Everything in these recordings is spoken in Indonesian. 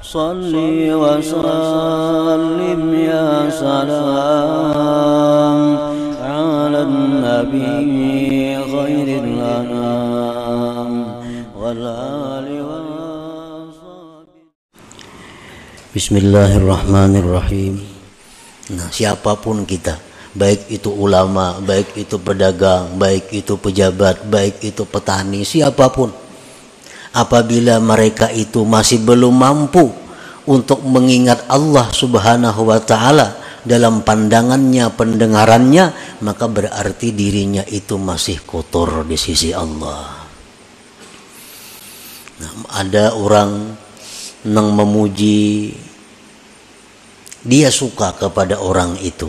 Salli wa sallim ya salam ala nabi khairil anam wal ali wa sahbihi. Bismillahirrahmanirrahim. Nah, siapapun kita, baik itu ulama, baik itu pedagang, baik itu pejabat, baik itu petani, siapapun, apabila mereka itu masih belum mampu untuk mengingat Allah Subhanahu wa ta'ala dalam pandangannya, pendengarannya, maka berarti dirinya itu masih kotor di sisi Allah. Nah, ada orang yang memuji, dia suka kepada orang itu.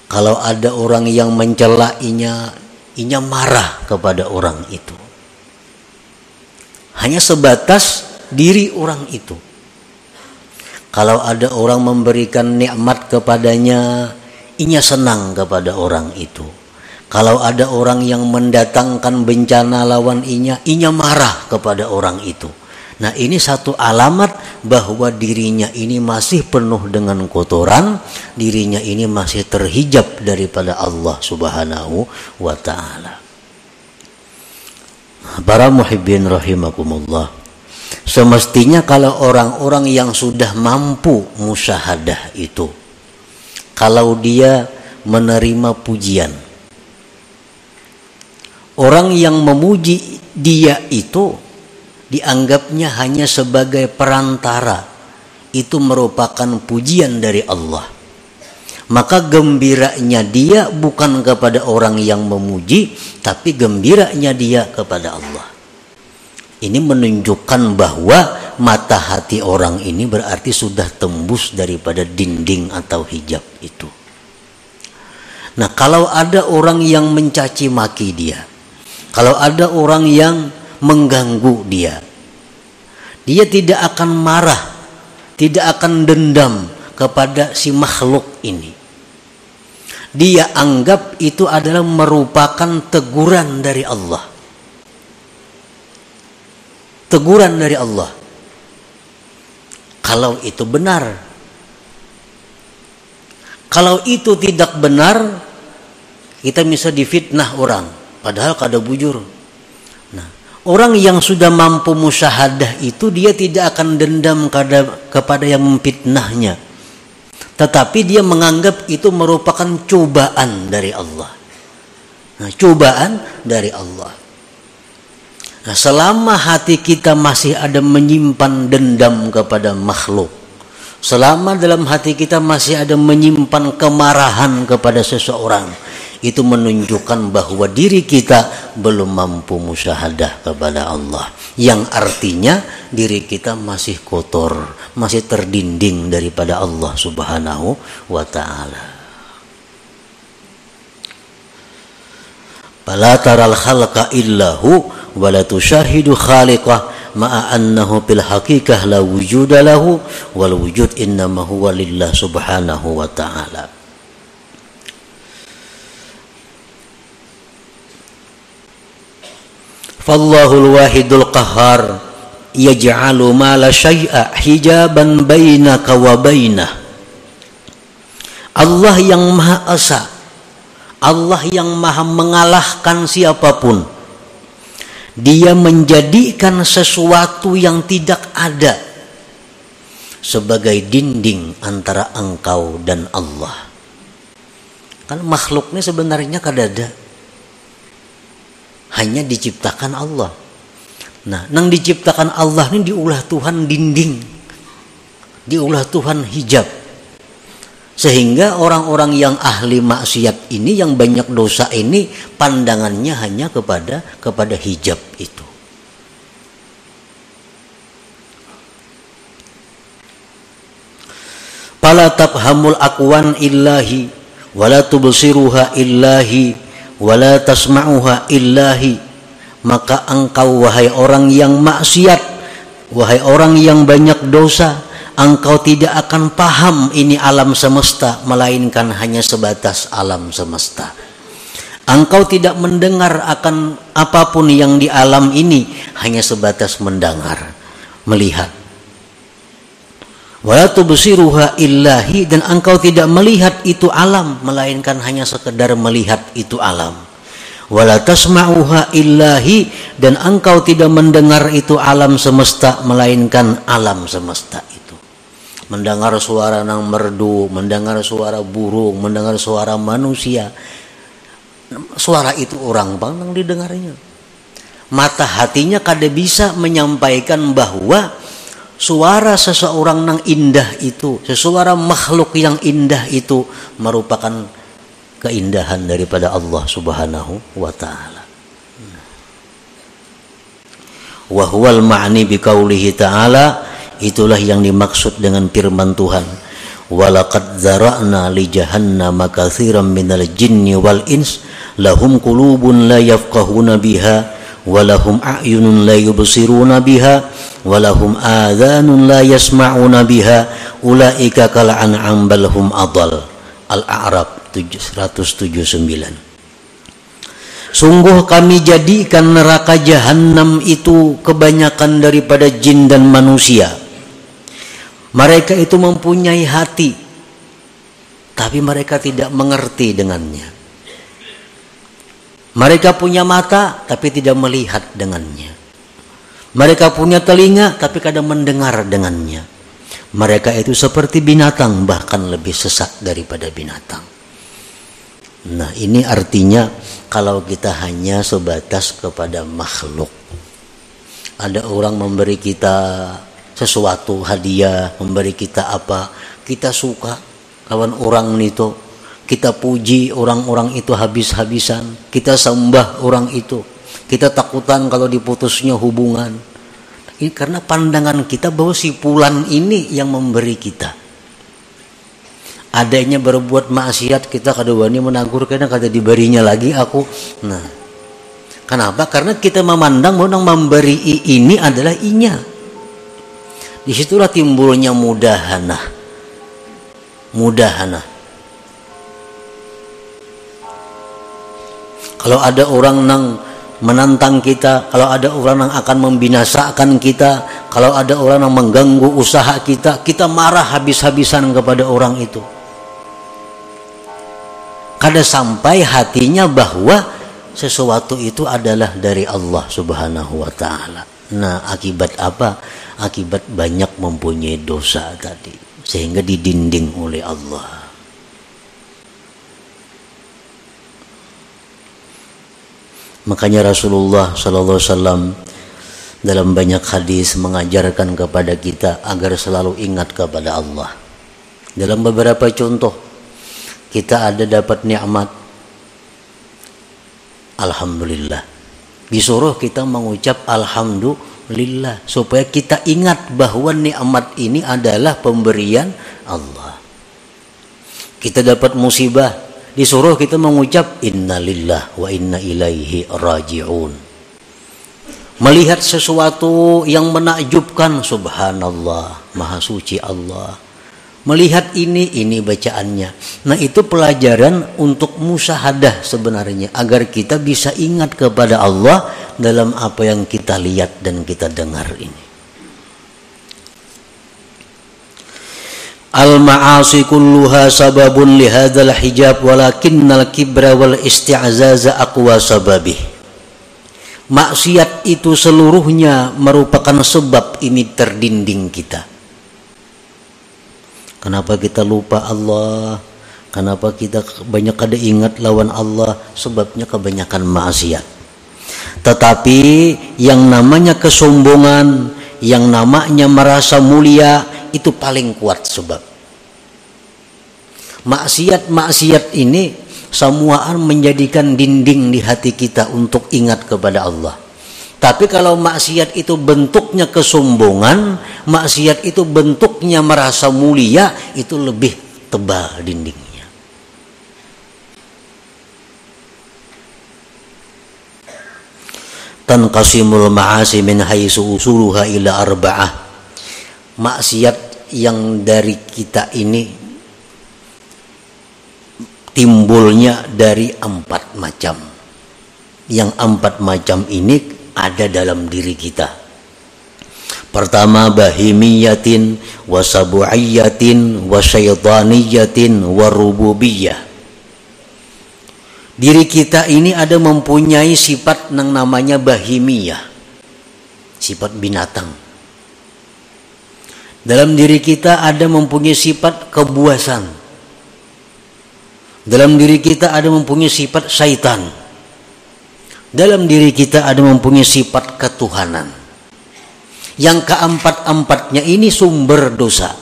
Kalau ada orang yang mencelainya, inya marah kepada orang itu. Hanya sebatas diri orang itu. Kalau ada orang memberikan nikmat kepadanya, inya senang kepada orang itu. Kalau ada orang yang mendatangkan bencana lawan inya marah kepada orang itu. Nah, ini satu alamat bahwa dirinya ini masih penuh dengan kotoran, dirinya ini masih terhijab daripada Allah Subhanahu wa ta'ala. Para muhibbin rahimakumullah, semestinya kalau orang-orang yang sudah mampu musyahadah itu, kalau dia menerima pujian, orang yang memuji dia itu dianggapnya hanya sebagai perantara, itu merupakan pujian dari Allah. Maka gembiranya dia bukan kepada orang yang memuji, tapi gembiranya dia kepada Allah. Ini menunjukkan bahwa mata hati orang ini berarti sudah tembus daripada dinding atau hijab itu. Nah, kalau ada orang yang mencaci maki dia, kalau ada orang yang mengganggu dia tidak akan marah, tidak akan dendam kepada si makhluk ini. Dia anggap itu adalah merupakan teguran dari Allah. Teguran dari Allah. Kalau itu benar. Kalau itu tidak benar, kita bisa difitnah orang, padahal kada bujur. Nah, orang yang sudah mampu musyahadah itu dia tidak akan dendam kepada yang memfitnahnya, tetapi dia menganggap itu merupakan cobaan dari Allah. Nah, cobaan dari Allah. Nah, selama hati kita masih ada menyimpan dendam kepada makhluk, selama dalam hati kita masih ada menyimpan kemarahan kepada seseorang, itu menunjukkan bahwa diri kita belum mampu musyahadah kepada Allah, yang artinya diri kita masih kotor, masih terdinding daripada Allah Subhanahu wa ta'ala. Fala taral khalqa illahu wa la tushahidu khaliqah ma'a annahu bil haqiqah la wujuda lahu wal wujud innama huwa lillah subhanahu wa ta'ala. Fallahul wahidul qahhar yaj'alu ma la syai'a hijaban bainaka wa bainah. Allah yang Maha Esa, Allah yang Maha mengalahkan siapapun. Dia menjadikan sesuatu yang tidak ada sebagai dinding antara engkau dan Allah. Kan makhluknya sebenarnya kada ada, hanya diciptakan Allah. Nah, nang diciptakan Allah ini diulah Tuhan dinding, diulah Tuhan hijab, sehingga orang-orang yang ahli maksiat ini, yang banyak dosa ini, pandangannya hanya kepada hijab itu. Fala tafhamul aqwan illahi wala tubsiruha illahi wala tasma'uha illahi. Maka engkau, wahai orang yang maksiat, wahai orang yang banyak dosa, engkau tidak akan paham ini alam semesta, melainkan hanya sebatas alam semesta. Engkau tidak mendengar akan apapun yang di alam ini, hanya sebatas mendengar, melihat. Wala tubsiruha illahi, dan engkau tidak melihat itu alam, melainkan hanya sekedar melihat itu alam. Wala tasma'uha illahi, dan engkau tidak mendengar itu alam semesta, melainkan alam semesta itu. Mendengar suara nang merdu, mendengar suara burung, mendengar suara manusia. Suara itu orang bang didengarnya. Mata hatinya kada bisa menyampaikan bahwa suara seseorang nang indah itu, sesuara makhluk yang indah itu merupakan keindahan daripada Allah Subhanahu wa taala. Wa huwal ma'ni biqaulihi ta'ala, itulah yang dimaksud dengan firman Tuhan. Walaqad zara'na li jahannama katsiran minal jinni wal ins lahum qulubun la yafqahuna biha wa lahum a'yunun la yubsiruna biha wa lahum adhanun la yasma'una biha ulaika kal an'am bal hum adall. Al-A'raf 179. Sungguh kami jadikan neraka jahanam itu kebanyakan daripada jin dan manusia. Mereka itu mempunyai hati, tapi mereka tidak mengerti dengannya. Mereka punya mata, tapi tidak melihat dengannya. Mereka punya telinga, tapi kadang mendengar dengannya. Mereka itu seperti binatang, bahkan lebih sesat daripada binatang. Nah, ini artinya kalau kita hanya sebatas kepada makhluk. Ada orang memberi kita sesuatu hadiah, memberi kita apa, kita suka kawan orang itu, kita puji orang-orang itu habis-habisan, kita sembah orang itu, kita takutan kalau diputusnya hubungan. Ini karena pandangan kita bahwa si fulan ini yang memberi kita. Adanya berbuat maksiat kita kada wani menagur, karena kada diberinya lagi aku. Nah, kenapa? Karena kita memandang bahwa yang memberi ini adalah inya. Disitulah timbulnya mudahana. Kalau ada orang yang menantang kita, kalau ada orang yang akan membinasakan kita, kalau ada orang yang mengganggu usaha kita, kita marah habis-habisan kepada orang itu. Kada sampai hatinya bahwa sesuatu itu adalah dari Allah Subhanahu wa taala. Nah, akibat apa? Akibat banyak mempunyai dosa tadi, sehingga didinding oleh Allah. Makanya Rasulullah sallallahu alaihi wasallam dalam banyak hadis mengajarkan kepada kita agar selalu ingat kepada Allah. Dalam beberapa contoh, kita ada dapat nikmat, alhamdulillah. Disuruh kita mengucap alhamdulillah supaya kita ingat bahwa nikmat ini adalah pemberian Allah. Kita dapat musibah, disuruh kita mengucap innalillah wa inna ilaihi raji'un. Melihat sesuatu yang menakjubkan, subhanallah, maha suci Allah. Melihat ini bacaannya. Nah, itu pelajaran untuk musyahadah sebenarnya, agar kita bisa ingat kepada Allah dalam apa yang kita lihat dan kita dengar ini. Al-ma'asi kulluha sababun li hadzal hijab walakinnal kibra wal isti'zaza aqwa sababih. Maksiat itu seluruhnya merupakan sebab ini terdinding kita. Kenapa kita lupa Allah? Kenapa kita banyak kada ingat lawan Allah? Sebabnya kebanyakan maksiat. Tetapi yang namanya kesombongan, yang namanya merasa mulia, itu paling kuat sebab. Maksiat ini semuaan menjadikan dinding di hati kita untuk ingat kepada Allah. Tapi kalau maksiat itu bentuknya kesombongan, maksiat itu bentuknya merasa mulia, itu lebih tebal dindingnya. Tanqasimul ma'asi min haitsu usuluha ila arba'ah. Maksiat yang dari kita ini timbulnya dari 4. macam. Yang 4 macam ini ada dalam diri kita. Pertama, bahimiyatin, wasabu'iyatin, wasyaitaniyatin, warububiyah. Diri kita ini ada mempunyai sifat yang namanya bahimiyah, sifat binatang. Dalam diri kita ada mempunyai sifat kebuasan. Dalam diri kita ada mempunyai sifat syaitan. Dalam diri kita ada mempunyai sifat ketuhanan. Yang keempat-empatnya ini sumber dosa.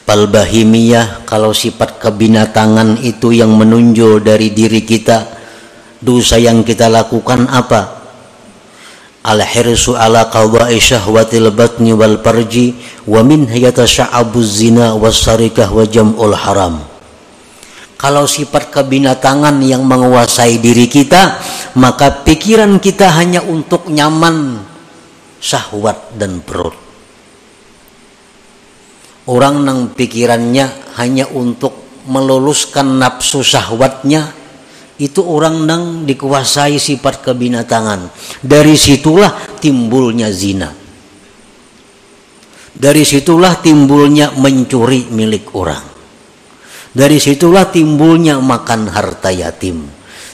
Palbahimiyah, kalau sifat kebinatangan itu yang menonjol dari diri kita, dosa yang kita lakukan apa? Al-hirsu ala qada'i syahwatil batni wal farji wa min yatasa'abuz zina was-sarikah wa jam'ul haram. Kalau sifat kebinatangan yang menguasai diri kita, maka pikiran kita hanya untuk nyaman syahwat dan perut. Orang yang pikirannya hanya untuk meluluskan nafsu syahwatnya, itu orang yang dikuasai sifat kebinatangan. Dari situlah timbulnya zina. Dari situlah timbulnya mencuri milik orang. Dari situlah timbulnya makan harta yatim.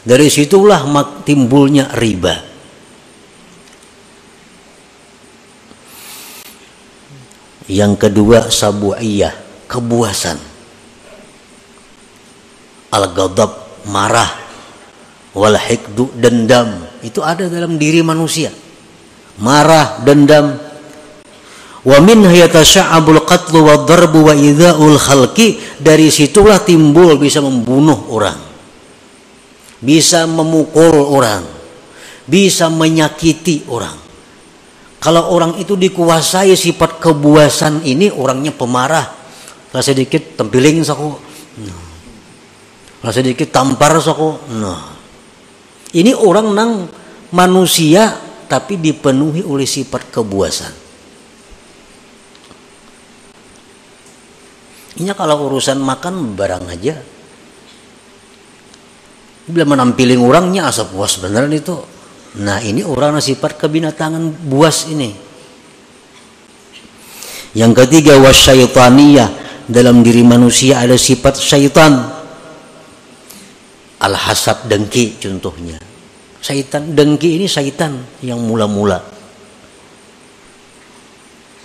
Dari situlah timbulnya riba. Yang kedua, sabu'iyah, kebuasan. Al-ghadab, marah. Wal hikdu, dendam. Itu ada dalam diri manusia. Marah, dendam. Wa min yatasa'abul qatlu wa darbu wa idza'ul khalqi. Dari situlah timbul bisa membunuh orang, bisa memukul orang, bisa menyakiti orang. Kalau orang itu dikuasai sifat kebuasan ini, orangnya pemarah. Kalau sedikit tempiling saku, kalau sedikit tampar saku. Ini orang nang manusia tapi dipenuhi oleh sifat kebuasan. Ini kalau urusan makan barang aja, bila menampiling orangnya asa puas beneran itu. Nah, ini orang sifat kebinatangan buas ini. Yang ketiga, wasyaitaniyah, dalam diri manusia ada sifat syaitan. Al-hasad, dengki contohnya. Syaitan, dengki ini syaitan yang mula-mula.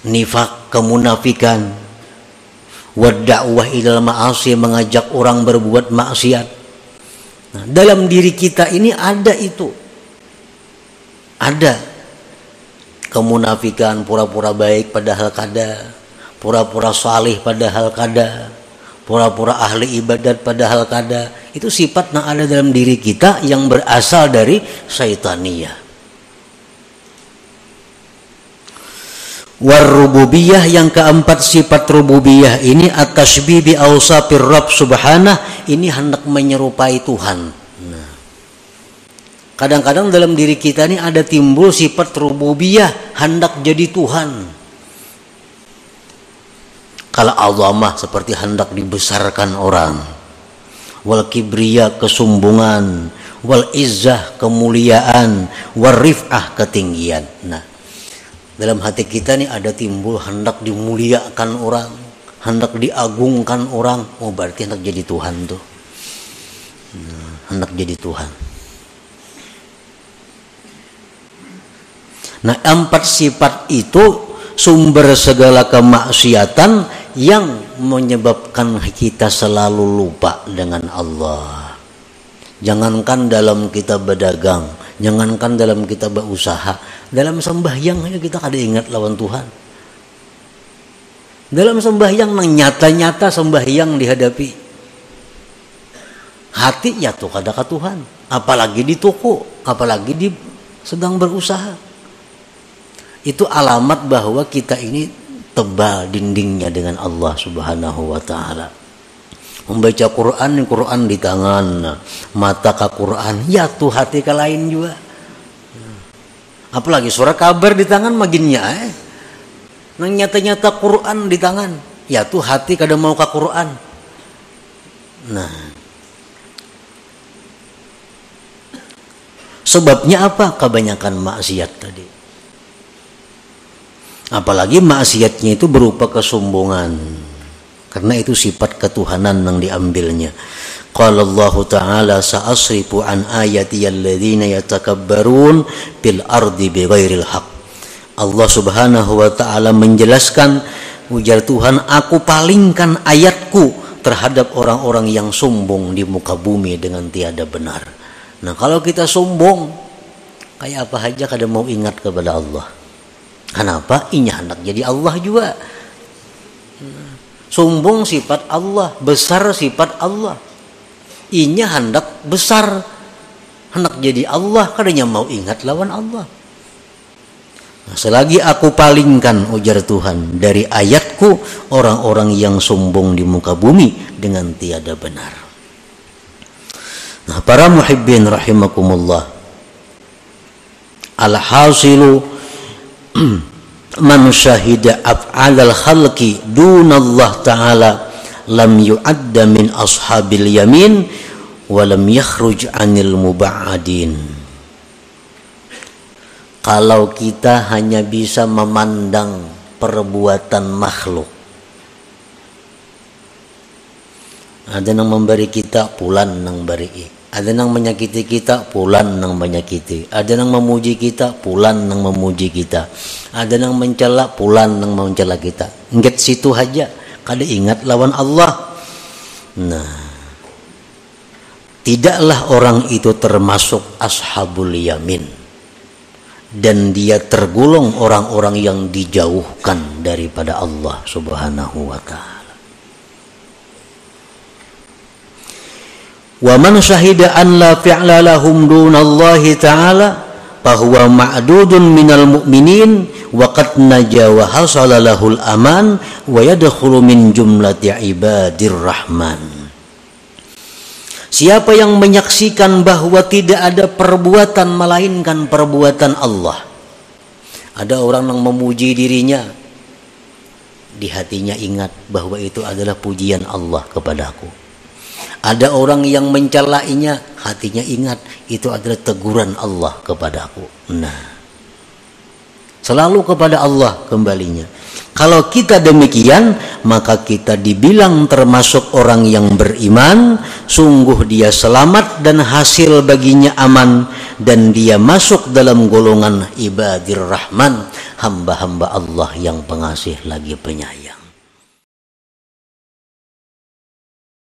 Nifak, kemunafikan. Wadda'wah ilal ma'asi, mengajak orang berbuat maksiat. Nah, dalam diri kita ini ada itu. Ada kemunafikan, pura-pura baik padahal kada, pura-pura salih padahal kada, pura-pura ahli ibadat padahal kada. Itu sifat yang ada dalam diri kita yang berasal dari syaitaniyah. Warububiyah, yang keempat sifat rububiyah ini at-tasybih bi awsafir Rabb subhanah, ini hendak menyerupai Tuhan. Kadang-kadang dalam diri kita ini ada timbul sifat rububiyah, hendak jadi Tuhan. Kalau azamah seperti hendak dibesarkan orang. Wal kibriya, kesombongan. Wal izzah, kemuliaan. Wal rif'ah, ketinggian. Nah, dalam hati kita ini ada timbul hendak dimuliakan orang, hendak diagungkan orang. Oh, berarti hendak jadi Tuhan tuh. Hendak jadi Tuhan. Nah, 4 sifat itu sumber segala kemaksiatan yang menyebabkan kita selalu lupa dengan Allah. Jangankan dalam kita berdagang, jangankan dalam kita berusaha, dalam sembahyang aja kita kada ingat lawan Tuhan. Dalam sembahyang nang nyata-nyata sembahyang dihadapi, hati ya tuh kada ka Tuhan, apalagi di toko, apalagi di sedang berusaha. Itu alamat bahwa kita ini tebal dindingnya dengan Allah Subhanahu wa ta'ala. Membaca Quran, Quran di tangan, mata ke Quran, ya tuh hati ke lain juga. Apalagi surah kabar di tangan maginnya nang nyata-nyata Quran di tangan, ya tuh hati kada mau ke Quran. Nah, sebabnya apa? Kebanyakan maksiat tadi. Apalagi maksiatnya itu berupa kesombongan, karena itu sifat ketuhanan yang diambilnya. Qala Allah Ta'ala sa'asrifu an ayati alladhina yatakabbarun fil ardi bighairil haq. Allah Subhanahu wa Ta'ala menjelaskan, ujar Tuhan, aku palingkan ayatku terhadap orang-orang yang sombong di muka bumi dengan tiada benar. Nah, kalau kita sombong, kayak apa aja kada mau ingat kepada Allah. Kenapa? Inya hendak jadi Allah juga. Sombong sifat Allah, besar sifat Allah. Inya hendak besar, hendak jadi Allah, kadanya mau ingat lawan Allah. Nah, selagi aku palingkan, ujar Tuhan, dari ayatku orang-orang yang sombong di muka bumi dengan tiada benar. Nah, para muhibbin rahimakumullah, alhasilu man syahida af'alal khalqi dunallah ta'ala lam yu'adda min ashabil yamin wa lam yakhruj anil muba'adin. Kalau kita hanya bisa memandang perbuatan makhluk, ada yang memberi kita, pulan nang beri. Ada yang menyakiti kita, pulan nang menyakiti. Ada yang memuji kita, pulan nang memuji kita. Ada yang mencela, pulan nang mencela kita. Ingat situ aja, kada ingat lawan Allah. Nah, tidaklah orang itu termasuk ashabul yamin, dan dia tergolong orang-orang yang dijauhkan daripada Allah Subhanahu wa Ta'ala. Wa man syahida an la fi'la lahum dunallahi ta'ala fahuwa ma'dudun minal mu'minin wa qad naja wa hasala lahul aman wa yadkhulu min jumlati ibadir rahman. Siapa yang menyaksikan bahwa tidak ada perbuatan melainkan perbuatan Allah. Ada orang yang memuji dirinya, di hatinya ingat bahwa itu adalah pujian Allah kepadaku. Ada orang yang mencelainya, hatinya ingat itu adalah teguran Allah kepadaku. Nah, selalu kepada Allah kembalinya. Kalau kita demikian, maka kita dibilang termasuk orang yang beriman. Sungguh dia selamat dan hasil baginya aman, dan dia masuk dalam golongan ibadir rahman, hamba-hamba Allah yang pengasih lagi penyayang.